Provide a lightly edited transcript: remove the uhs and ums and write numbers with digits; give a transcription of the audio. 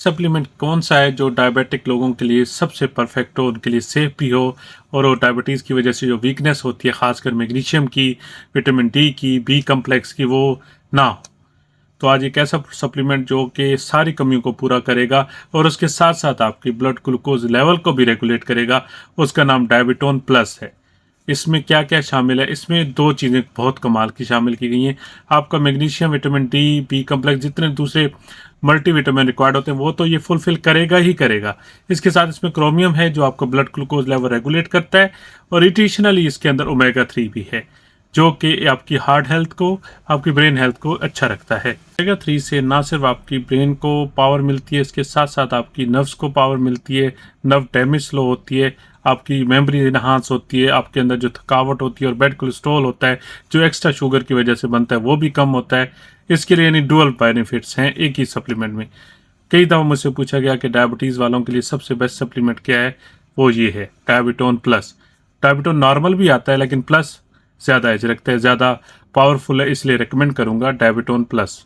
Supplement कौन सा है जो डायबिटिक लोगों के लिए सबसे परफेक्ट हो, उनके लिए सेफ भी हो और वो डायबिटीज़ की वजह से जो वीकनेस होती है खासकर मैग्नीशियम की, विटामिन डी की, बी कम्प्लेक्स की, वो ना हो। तो आज एक ऐसा सप्लीमेंट जो कि सारी कमियों को पूरा करेगा और उसके साथ साथ आपकी ब्लड ग्लूकोज लेवल को भी रेगुलेट करेगा, उसका नाम डायबिटोन प्लस है। इसमें क्या क्या शामिल है? इसमें दो चीज़ें बहुत कमाल की शामिल की गई हैं। आपका magnesium, vitamin D, B complex, जितने दूसरे मल्टीविटामिन रिक्वायर्ड होते हैं वो तो ये फुलफिल करेगा ही करेगा। इसके साथ इसमें क्रोमियम है जो आपका ब्लड ग्लूकोज लेवल रेगुलेट करता है और एडिशनली इसके अंदर ओमेगा 3 भी है जो कि आपकी हार्ट हेल्थ को, आपकी ब्रेन हेल्थ को अच्छा रखता है। ओमेगा 3 से ना सिर्फ आपकी ब्रेन को पावर मिलती है, इसके साथ साथ आपकी नर्व्स को पावर मिलती है, नर्व डैमेज स्लो होती है, आपकी मेमोरी इनहांस होती है, आपके अंदर जो थकावट होती है और बैड कोलेस्ट्रॉल होता है जो एक्स्ट्रा शुगर की वजह से बनता है वो भी कम होता है। इसके लिए यानी डुअल बेनिफिट्स हैं एक ही सप्लीमेंट में। कई दफ़ा मुझसे पूछा गया कि डायबिटीज़ वालों के लिए सबसे बेस्ट सप्लीमेंट क्या है, वो ये है डायबिटोन प्लस। डायबिटोन नॉर्मल भी आता है लेकिन प्लस ज़्यादा एज रखता है, ज़्यादा पावरफुल है, इसलिए रिकमेंड करूँगा डायबिटोन प्लस।